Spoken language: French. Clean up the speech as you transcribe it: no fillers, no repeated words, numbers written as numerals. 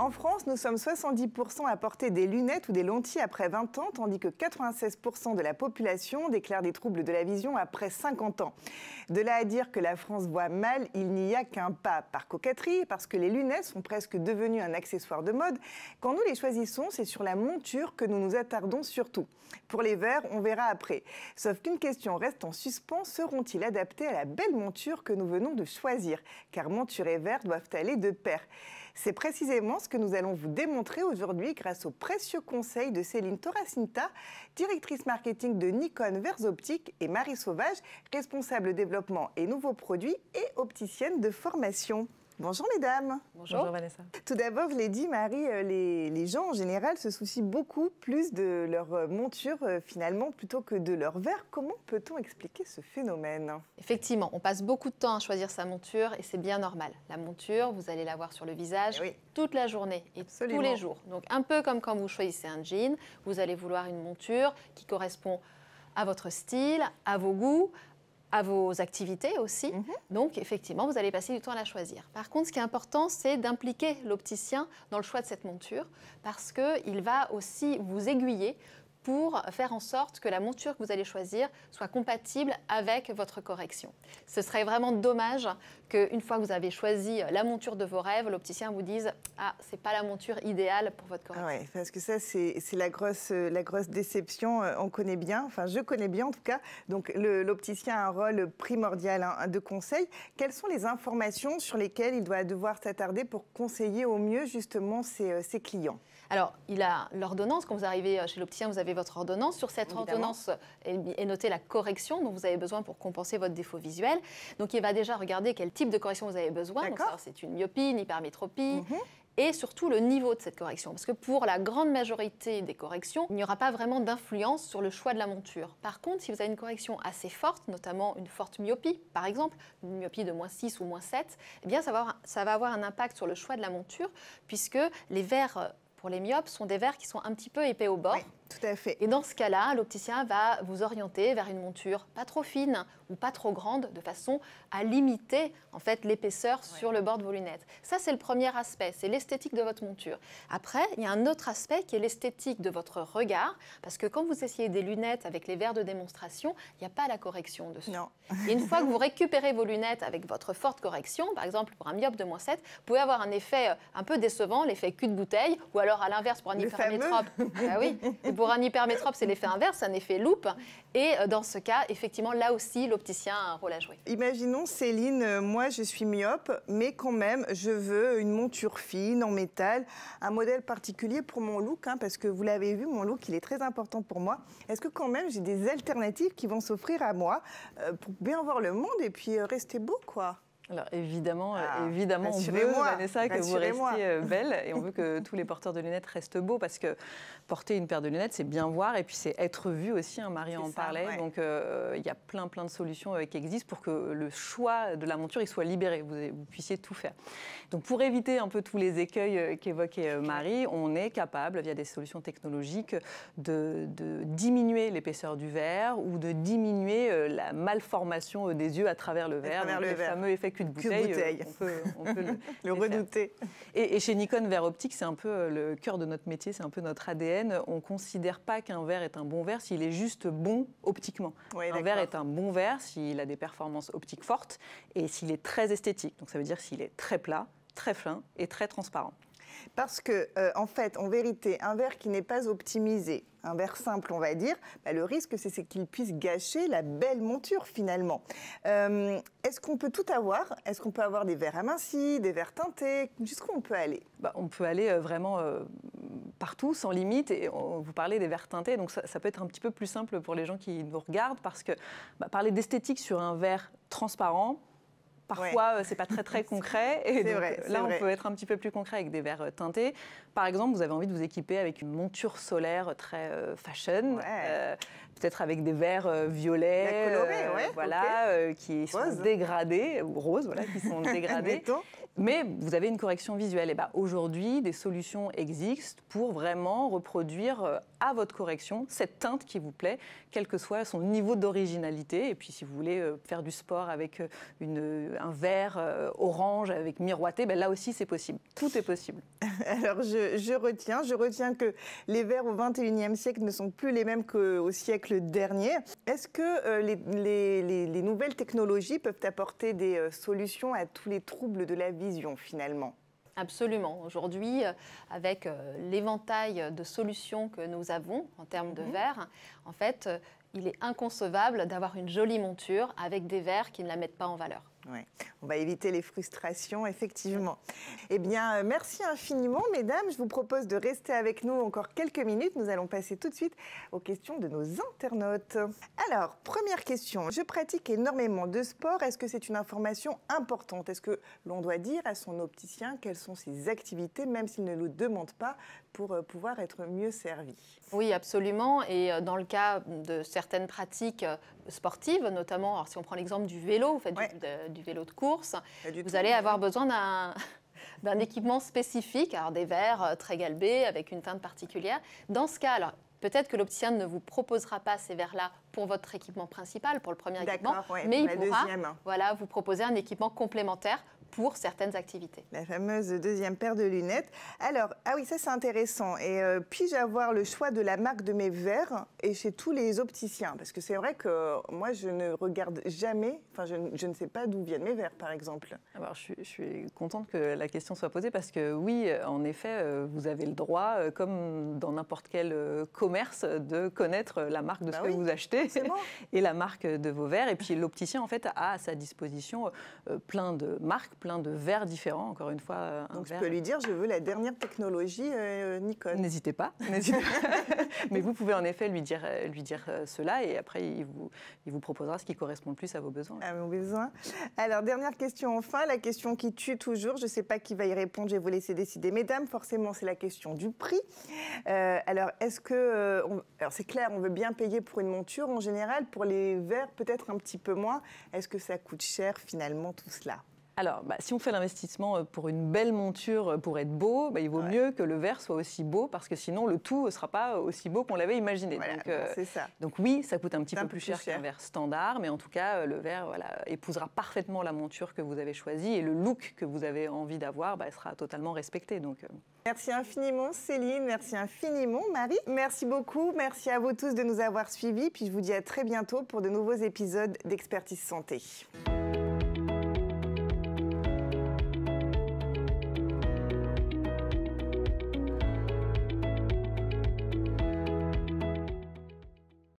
En France, nous sommes 70% à porter des lunettes ou des lentilles après 20 ans, tandis que 96% de la population déclare des troubles de la vision après 50 ans. De là à dire que la France voit mal, il n'y a qu'un pas. Par coquetterie, parce que les lunettes sont presque devenues un accessoire de mode. Quand nous les choisissons, c'est sur la monture que nous nous attardons surtout. Pour les verres, on verra après. Sauf qu'une question reste en suspens, seront-ils adaptés à la belle monture que nous venons de choisir? Car monture et verre doivent aller de pair. C'est précisément ce que nous allons vous démontrer aujourd'hui grâce aux précieux conseils de Céline Toracinta, directrice marketing de Nikon Verres Optiques, et Marie Sauvage, responsable développement et nouveaux produits et opticienne de formation. Bonjour mesdames. Bonjour Vanessa. Tout d'abord, je l'ai dit Marie, les gens en général se soucient beaucoup plus de leur monture finalement plutôt que de leur verre. Comment peut-on expliquer ce phénomène? Effectivement, on passe beaucoup de temps à choisir sa monture et c'est bien normal. La monture, vous allez l'avoir sur le visage toute la journée et tous les jours. Donc un peu comme quand vous choisissez un jean, vous allez vouloir une monture qui correspond à votre style, à vos goûts, à vos activités aussi. Donc, effectivement, vous allez passer du temps à la choisir. Par contre, ce qui est important, c'est d'impliquer l'opticien dans le choix de cette monture parce qu'il va aussi vous aiguiller pour faire en sorte que la monture que vous allez choisir soit compatible avec votre correction. Ce serait vraiment dommage qu'une fois que vous avez choisi la monture de vos rêves, l'opticien vous dise « Ah, c'est pas la monture idéale pour votre correction. » Oui, parce que ça, c'est la grosse déception, on connaît bien, enfin je connais bien en tout cas. Donc l'opticien a un rôle primordial de conseil. Quelles sont les informations sur lesquelles il doit devoir s'attarder pour conseiller au mieux justement ses clients? Alors, il a l'ordonnance. Quand vous arrivez chez l'opticien, vous avez votre ordonnance. Sur cette ordonnance est notée la correction dont vous avez besoin pour compenser votre défaut visuel. Donc, il va déjà regarder quel type de correction vous avez besoin. Donc, c'est une myopie, une hypermétropie. Et surtout le niveau de cette correction. Parce que pour la grande majorité des corrections, il n'y aura pas vraiment d'influence sur le choix de la monture. Par contre, si vous avez une correction assez forte, notamment une forte myopie, par exemple, une myopie de -6 ou -7, eh bien, ça va avoir un impact sur le choix de la monture, puisque les verres pour les myopes sont des verres qui sont un petit peu épais au bord. Oui, tout à fait. Et dans ce cas-là, l'opticien va vous orienter vers une monture pas trop fine ou pas trop grande, de façon à limiter en fait l'épaisseur sur le bord de vos lunettes. Ça, c'est le premier aspect, c'est l'esthétique de votre monture. Après, il y a un autre aspect qui est l'esthétique de votre regard, parce que quand vous essayez des lunettes avec les verres de démonstration, il n'y a pas la correction dessus. Non. Et une fois que vous récupérez vos lunettes avec votre forte correction, par exemple pour un myope de -7, vous pouvez avoir un effet un peu décevant, l'effet cul de bouteille, ou alors à l'inverse pour un hypermétrope. Ah oui, et pour un hypermétrope, c'est l'effet inverse, c'est un effet loupe. Et dans ce cas, effectivement, là aussi, l'opticien a un rôle à jouer. Imaginons, Céline, moi je suis myope, mais quand même, je veux une monture fine, en métal, un modèle particulier pour mon look, parce que vous l'avez vu, mon look, il est très important pour moi. Est-ce que quand même, j'ai des alternatives qui vont s'offrir à moi pour bien voir le monde et puis rester beau, quoi? Alors évidemment, on veut, Vanessa, que vous restiez belle et on veut que tous les porteurs de lunettes restent beaux parce que porter une paire de lunettes, c'est bien voir et puis c'est être vu aussi, Marie en parlait. Donc il y a plein de solutions qui existent pour que le choix de la monture il soit libéré, vous puissiez tout faire. Donc pour éviter un peu tous les écueils qu'évoquait Marie, on est capable, via des solutions technologiques, de diminuer l'épaisseur du verre ou de diminuer la malformation des yeux à travers le verre, le fameux effet cul de bouteille. On peut le redouter. Et chez Nikon Verres Optiques, c'est un peu le cœur de notre métier, c'est un peu notre ADN. On ne considère pas qu'un verre est un bon verre s'il est juste bon optiquement. Un verre est un bon verre s'il a des performances optiques fortes et s'il est très esthétique. Donc ça veut dire s'il est très plat, très fin et très transparent. Parce que, en fait, en vérité, un verre qui n'est pas optimisé, un verre simple, on va dire, le risque, c'est qu'il puisse gâcher la belle monture, finalement. Est-ce qu'on peut tout avoir? Est-ce qu'on peut avoir des verres amincis, des verres teintés? Jusqu'où on peut aller? On peut aller vraiment partout, sans limite. Et vous parlez des verres teintés, donc ça peut être un petit peu plus simple pour les gens qui nous regardent, parce que parler d'esthétique sur un verre transparent, parfois, c'est pas très concret. Et donc, là, on peut être un petit peu plus concret avec des verres teintés. Par exemple, vous avez envie de vous équiper avec une monture solaire très fashion, peut-être avec des verres violets, colorés, qui sont dégradés, ou roses, qui sont dégradés. mais vous avez une correction visuelle. Et aujourd'hui, des solutions existent pour vraiment reproduire à votre correction cette teinte qui vous plaît, quel que soit son niveau d'originalité. Et puis si vous voulez faire du sport avec un vert orange avec miroité, là aussi c'est possible. Tout est possible. Alors je retiens que les verres au XXIe siècle ne sont plus les mêmes qu'au siècle dernier. Est-ce que les nouvelles technologies peuvent apporter des solutions à tous les troubles de la vision finalement ? Absolument. Aujourd'hui, avec l'éventail de solutions que nous avons en termes de verres, en fait, il est inconcevable d'avoir une jolie monture avec des verres qui ne la mettent pas en valeur. Ouais. On va éviter les frustrations, effectivement. Eh bien, merci infiniment, mesdames. Je vous propose de rester avec nous encore quelques minutes. Nous allons passer tout de suite aux questions de nos internautes. Alors, première question. Je pratique énormément de sport. Est-ce que c'est une information importante? Est-ce que l'on doit dire à son opticien quelles sont ses activités, même s'il ne le demande pas, pour pouvoir être mieux servi? Oui, absolument. Et dans le cas de certaines pratiques sportives, notamment, alors si on prend l'exemple du vélo, vous faites du vélo de course, vous allez avoir besoin d'un équipement spécifique, alors des verres très galbés avec une teinte particulière. Dans ce cas, alors, peut-être que l'opticien ne vous proposera pas ces verres-là pour votre équipement principal, pour le premier équipement, mais il pourra vous proposer un équipement complémentaire pour certaines activités. La fameuse deuxième paire de lunettes. Alors, ah oui, ça c'est intéressant. Et puis-je avoir le choix de la marque de mes verres et chez tous les opticiens? Parce que c'est vrai que moi, je ne regarde jamais, enfin, je ne sais pas d'où viennent mes verres, par exemple. Alors, je suis contente que la question soit posée parce que oui, en effet, vous avez le droit, comme dans n'importe quel commerce, de connaître la marque de ce que vous achetez et la marque de vos verres. Et puis, l'opticien, en fait, a à sa disposition plein de marques, plein de verres différents, encore une fois. Donc je peux lui dire, je veux la dernière technologie Nikon. N'hésitez pas. Mais vous pouvez en effet lui dire cela et après il vous proposera ce qui correspond le plus à vos besoins. À vos besoins. Alors dernière question enfin, la question qui tue toujours, je ne sais pas qui va y répondre, je vais vous laisser décider. Mesdames, forcément c'est la question du prix. Alors est-ce que, alors c'est clair, on veut bien payer pour une monture en général, pour les verres peut-être un petit peu moins. Est-ce que ça coûte cher finalement tout cela ? Alors, si on fait l'investissement pour une belle monture, pour être beau, il vaut mieux que le verre soit aussi beau, parce que sinon, le tout ne sera pas aussi beau qu'on l'avait imaginé. Voilà, c'est ça. Donc oui, ça coûte un petit peu plus cher qu'un verre standard, mais en tout cas, le verre épousera parfaitement la monture que vous avez choisie, et le look que vous avez envie d'avoir sera totalement respecté. Donc, Merci infiniment Céline, merci infiniment Marie. Merci beaucoup, merci à vous tous de nous avoir suivis, puis je vous dis à très bientôt pour de nouveaux épisodes d'Expertise Santé.